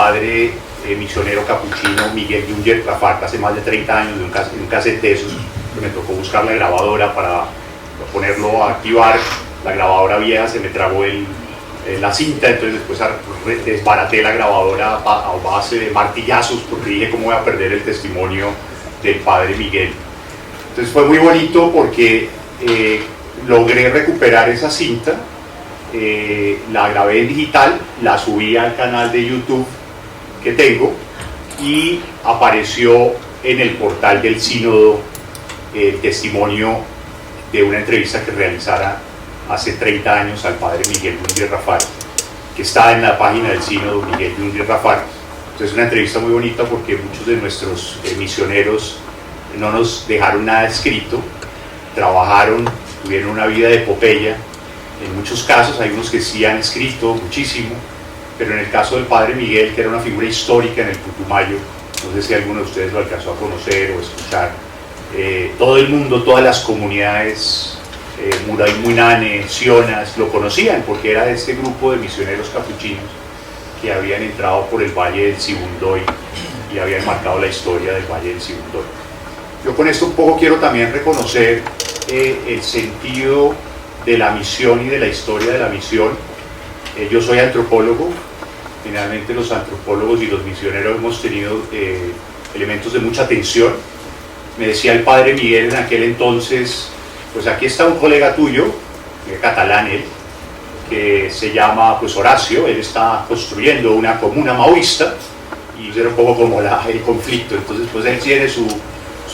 padre misionero capuchino Miguel Yunger Rafart hace más de 30 años, de un cassette de esos, que me tocó buscar la grabadora para ponerlo a activar. La grabadora vieja se me tragó la cinta, entonces después desbaraté la grabadora a base de martillazos, porque dije cómo voy a perder el testimonio del padre Miguel. Entonces fue muy bonito porque logré recuperar esa cinta, la grabé en digital, la subí al canal de YouTube que tengo y apareció en el portal del sínodo el testimonio de una entrevista que realizara hace 30 años al padre Miguel Yunger Rafart, que está en la página del sínodo Miguel Yunger Rafart. Entonces es una entrevista muy bonita porque muchos de nuestros misioneros no nos dejaron nada escrito, trabajaron, tuvieron una vida de epopeya. En muchos casos hay unos que sí han escrito muchísimo, pero en el caso del padre Miguel, que era una figura histórica en el Putumayo, no sé si alguno de ustedes lo alcanzó a conocer o escuchar, todo el mundo, todas las comunidades, Muray Munane, Sionas, lo conocían porque era de este grupo de misioneros capuchinos que habían entrado por el Valle del Sibundoy y habían marcado la historia del Valle del Sibundoy. Yo con esto un poco quiero también reconocer el sentido de la misión y de la historia de la misión. Yo soy antropólogo, generalmente los antropólogos y los misioneros hemos tenido elementos de mucha tensión. Me decía el padre Miguel en aquel entonces, pues aquí está un colega tuyo, catalán él, que se llama pues Horacio, él está construyendo una comuna maoísta, y era un poco como el conflicto. Entonces pues él tiene su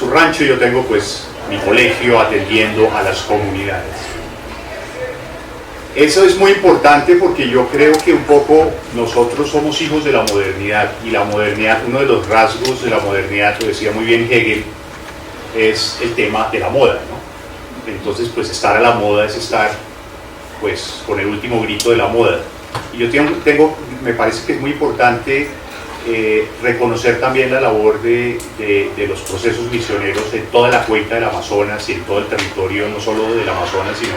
rancho y yo tengo pues mi colegio atendiendo a las comunidades. Eso es muy importante porque yo creo que un poco nosotros somos hijos de la modernidad, y la modernidad, uno de los rasgos de la modernidad, lo decía muy bien Hegel, es el tema de la moda, ¿no? Entonces pues estar a la moda es estar pues con el último grito de la moda. Y yo me parece que es muy importante reconocer también la labor de los procesos misioneros en toda la cuenca del Amazonas y en todo el territorio, no solo del Amazonas, sino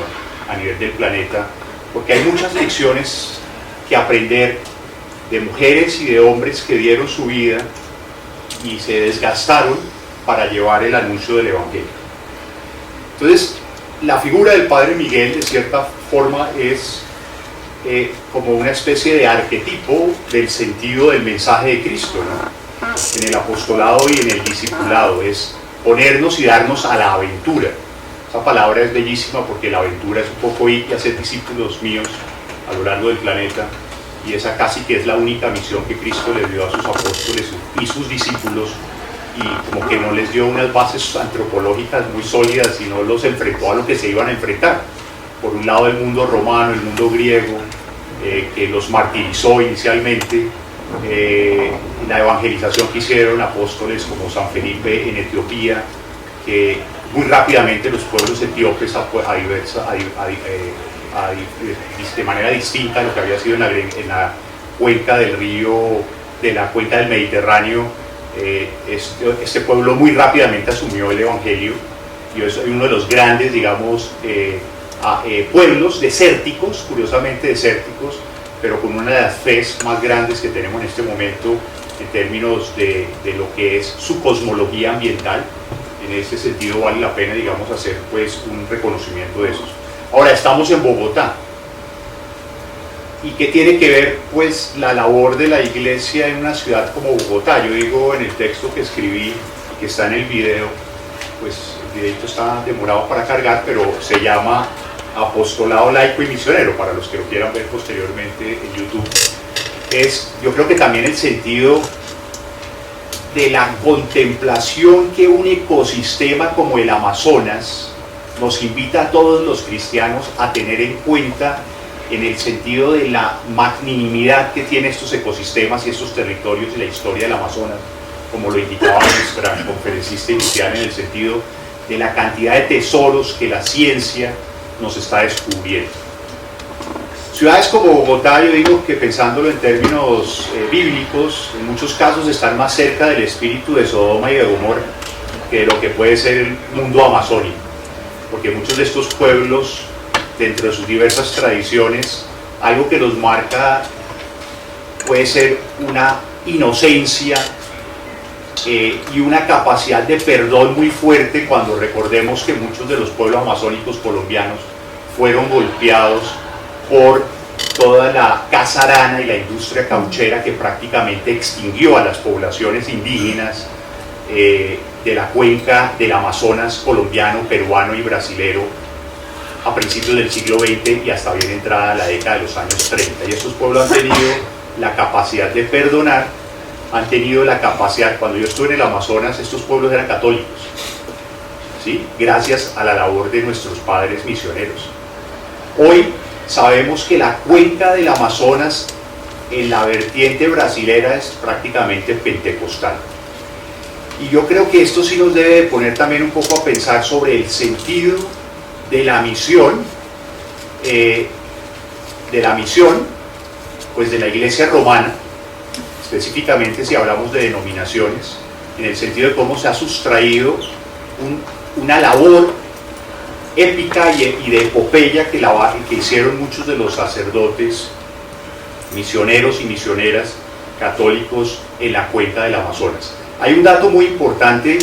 a nivel del planeta, porque hay muchas lecciones que aprender de mujeres y de hombres que dieron su vida y se desgastaron para llevar el anuncio del Evangelio. Entonces, la figura del padre Miguel, de cierta forma, es como una especie de arquetipo del sentido del mensaje de Cristo, ¿no? En el apostolado y en el discipulado, es ponernos y darnos a la aventura. Esa palabra es bellísima porque la aventura es un poco ir y hacer discípulos míos a lo largo del planeta, y esa casi que es la única misión que Cristo le dio a sus apóstoles y sus discípulos, y como que no les dio unas bases antropológicas muy sólidas, sino los enfrentó a lo que se iban a enfrentar. Por un lado el mundo romano, el mundo griego, que los martirizó inicialmente, la evangelización que hicieron apóstoles como San Felipe en Etiopía, que muy rápidamente los pueblos etíopes de manera distinta a lo que había sido en la cuenca del río, de la cuenca del Mediterráneo, este pueblo muy rápidamente asumió el Evangelio, y es uno de los grandes, digamos, pueblos desérticos, curiosamente desérticos, pero con una de las fes más grandes que tenemos en este momento en términos de lo que es su cosmología ambiental. En ese sentido vale la pena, digamos, hacer pues un reconocimiento de esos. Ahora estamos en Bogotá. ¿Y qué tiene que ver pues la labor de la iglesia en una ciudad como Bogotá? Yo digo en el texto que escribí, que está en el video, pues el videito está demorado para cargar, pero se llama Apostolado Laico y Misionero, para los que lo quieran ver posteriormente en YouTube. Yo creo que también el sentido de la contemplación que un ecosistema como el Amazonas nos invita a todos los cristianos a tener en cuenta, en el sentido de la magnanimidad que tienen estos ecosistemas y estos territorios y la historia del Amazonas, como lo indicaba nuestra conferencista inicial, en el sentido de la cantidad de tesoros que la ciencia nos está descubriendo. Ciudades como Bogotá, yo digo que pensándolo en términos bíblicos, en muchos casos están más cerca del espíritu de Sodoma y de Gomorra que de lo que puede ser el mundo amazónico, porque muchos de estos pueblos, dentro de sus diversas tradiciones, algo que los marca puede ser una inocencia y una capacidad de perdón muy fuerte, cuando recordemos que muchos de los pueblos amazónicos colombianos fueron golpeados por toda la caza arana y la industria cauchera que prácticamente extinguió a las poblaciones indígenas de la cuenca del Amazonas colombiano, peruano y brasilero a principios del siglo XX y hasta bien entrada la década de los años 30. Y estos pueblos han tenido la capacidad de perdonar, han tenido la capacidad. Cuando yo estuve en el Amazonas, estos pueblos eran católicos, ¿sí? Gracias a la labor de nuestros padres misioneros. Hoy sabemos que la cuenca del Amazonas en la vertiente brasilera es prácticamente pentecostal. Y yo creo que esto sí nos debe poner también un poco a pensar sobre el sentido de la misión, pues de la Iglesia romana, específicamente si hablamos de denominaciones, en el sentido de cómo se ha sustraído una labor épica y de epopeya que hicieron muchos de los sacerdotes, misioneros y misioneras católicos en la cuenca del Amazonas. Hay un dato muy importante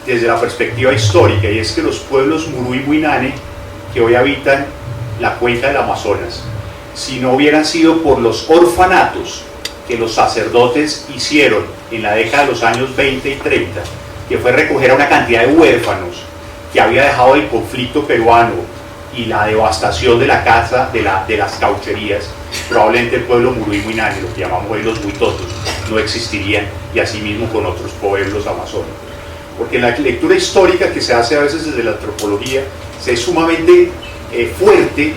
desde la perspectiva histórica, y es que los pueblos Murú y Muinane que hoy habitan la cuenca del Amazonas, si no hubieran sido por los orfanatos que los sacerdotes hicieron en la década de los años 20 y 30, que fue recoger a una cantidad de huérfanos que había dejado el conflicto peruano y la devastación de la caza de las caucherías, probablemente el pueblo Murú y Muinane, lo que llamamos hoy los Huitotos, no existirían, y asimismo con otros pueblos amazónicos. Porque la lectura histórica que se hace a veces desde la antropología es sumamente fuerte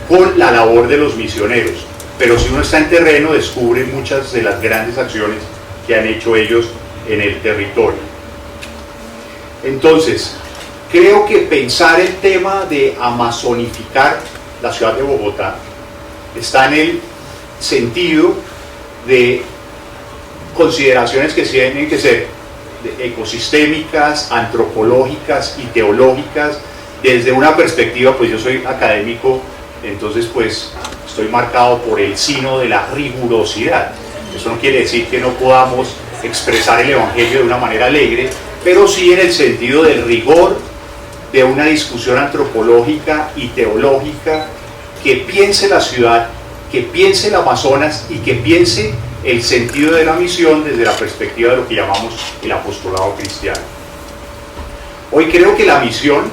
con la labor de los misioneros, pero si uno está en terreno descubre muchas de las grandes acciones que han hecho ellos en el territorio. Entonces, creo que pensar el tema de amazonificar la ciudad de Bogotá está en el sentido de consideraciones que tienen que ser ecosistémicas, antropológicas y teológicas, desde una perspectiva, pues yo soy académico, entonces pues estoy marcado por el signo de la rigurosidad. Eso no quiere decir que no podamos expresar el Evangelio de una manera alegre, pero sí en el sentido del rigor de una discusión antropológica y teológica que piense la ciudad, que piense el Amazonas y que piense el sentido de la misión desde la perspectiva de lo que llamamos el apostolado cristiano. Hoy creo que la misión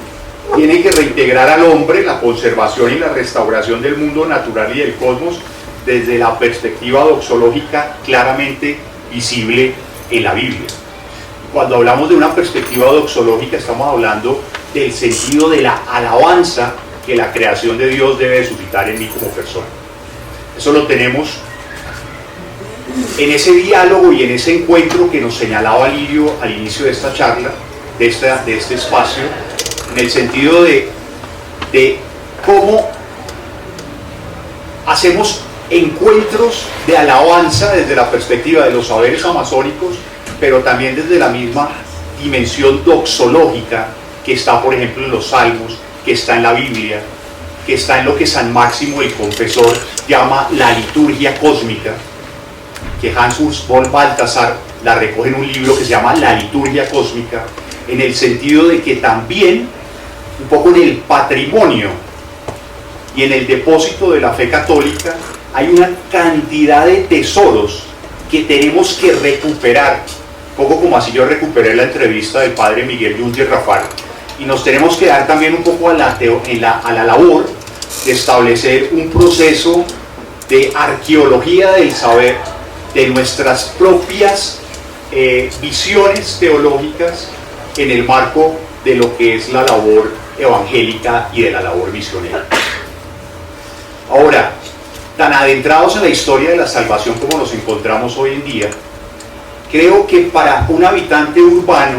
tiene que reintegrar al hombre, la conservación y la restauración del mundo natural y del cosmos desde la perspectiva doxológica claramente visible en la Biblia. Cuando hablamos de una perspectiva doxológica estamos hablando del sentido de la alabanza que la creación de Dios debe suscitar en mí como persona. Eso lo tenemos en ese diálogo y en ese encuentro que nos señalaba Lirio al inicio de esta charla, de este espacio, en el sentido de cómo hacemos encuentros de alabanza desde la perspectiva de los saberes amazónicos, pero también desde la misma dimensión doxológica que está, por ejemplo, en los Salmos, que está en la Biblia, que está en lo que San Máximo el Confesor llama la liturgia cósmica, que Hans Urs von Balthasar la recoge en un libro que se llama La liturgia cósmica, en el sentido de que también, un poco en el patrimonio y en el depósito de la fe católica, hay una cantidad de tesoros que tenemos que recuperar, poco como así yo recuperé la entrevista del padre Miguel Yunger Rafal, y nos tenemos que dar también un poco a la labor de establecer un proceso de arqueología del saber, de nuestras propias visiones teológicas en el marco de lo que es la labor evangélica y de la labor misionera. Ahora, tan adentrados en la historia de la salvación como nos encontramos hoy en día, creo que para un habitante urbano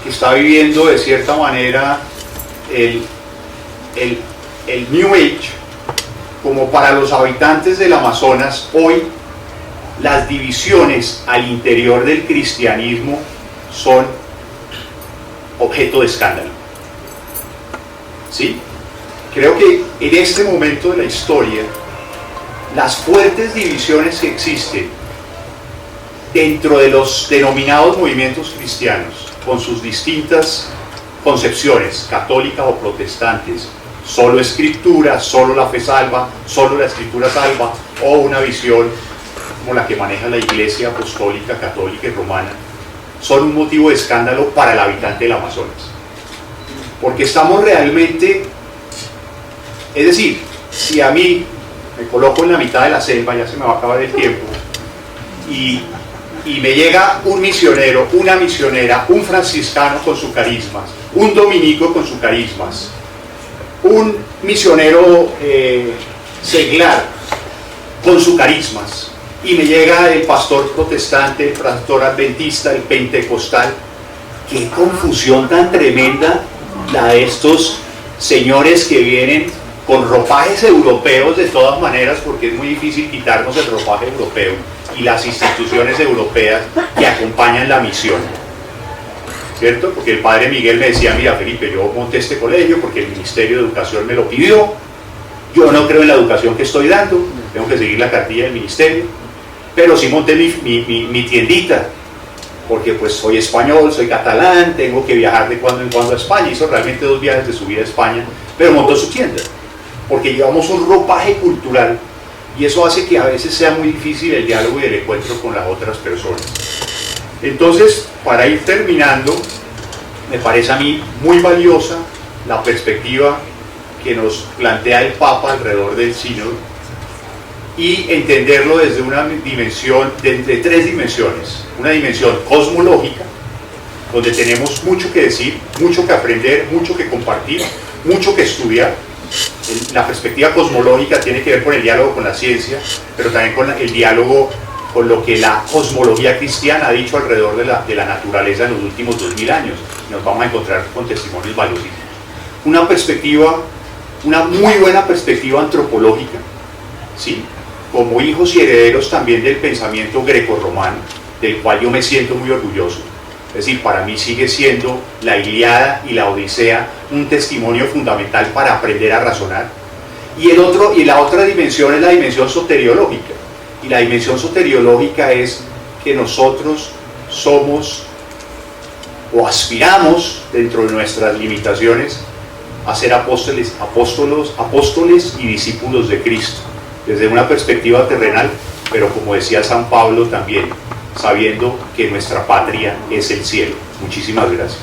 que está viviendo de cierta manera el New Age, como para los habitantes del Amazonas, hoy las divisiones al interior del cristianismo son objeto de escándalo. ¿Sí? Creo que en este momento de la historia, las fuertes divisiones que existen dentro de los denominados movimientos cristianos, con sus distintas concepciones, católicas o protestantes, solo escritura, solo la fe salva, solo la escritura salva, o una visión como la que maneja la Iglesia Apostólica, Católica y Romana, son un motivo de escándalo para el habitante del Amazonas. Porque estamos realmente, es decir, si a mí me coloco en la mitad de la selva, ya se me va a acabar el tiempo, y me llega un misionero, una misionera, un franciscano con sus carismas, un dominico con sus carismas, un misionero seglar con sus carismas, y me llega el pastor protestante, el pastor adventista, el pentecostal. Qué confusión tan tremenda la de estos señores que vienen con ropajes europeos de todas maneras, porque es muy difícil quitarnos el ropaje europeo, y las instituciones europeas que acompañan la misión, ¿cierto? Porque el padre Miguel me decía, mira Felipe, yo monté este colegio porque el Ministerio de Educación me lo pidió, yo no creo en la educación que estoy dando, tengo que seguir la cartilla del ministerio, pero sí monté mi tiendita, porque pues soy español, soy catalán, tengo que viajar de cuando en cuando a España. Hizo realmente 2 viajes de su vida a España, pero montó su tienda, porque llevamos un ropaje cultural, y eso hace que a veces sea muy difícil el diálogo y el encuentro con las otras personas. Entonces, para ir terminando, me parece a mí muy valiosa la perspectiva que nos plantea el Papa alrededor del sínodo, y entenderlo desde una dimensión, de 3 dimensiones. Una dimensión cosmológica, donde tenemos mucho que decir, mucho que aprender, mucho que compartir, mucho que estudiar. La perspectiva cosmológica tiene que ver con el diálogo con la ciencia, pero también con el diálogo con lo que la cosmología cristiana ha dicho alrededor de la naturaleza en los últimos 2000 años. Nos vamos a encontrar con testimonios valiosísimos. Una perspectiva, una muy buena perspectiva antropológica, ¿sí?, como hijos y herederos también del pensamiento grecorromano, del cual yo me siento muy orgulloso. Es decir, para mí sigue siendo la Ilíada y la Odisea un testimonio fundamental para aprender a razonar. Y la otra dimensión es la dimensión soteriológica. Y la dimensión soteriológica es que nosotros somos o aspiramos, dentro de nuestras limitaciones, a ser apóstoles y discípulos de Cristo, desde una perspectiva terrenal, pero como decía San Pablo también, sabiendo que nuestra patria es el cielo. Muchísimas gracias.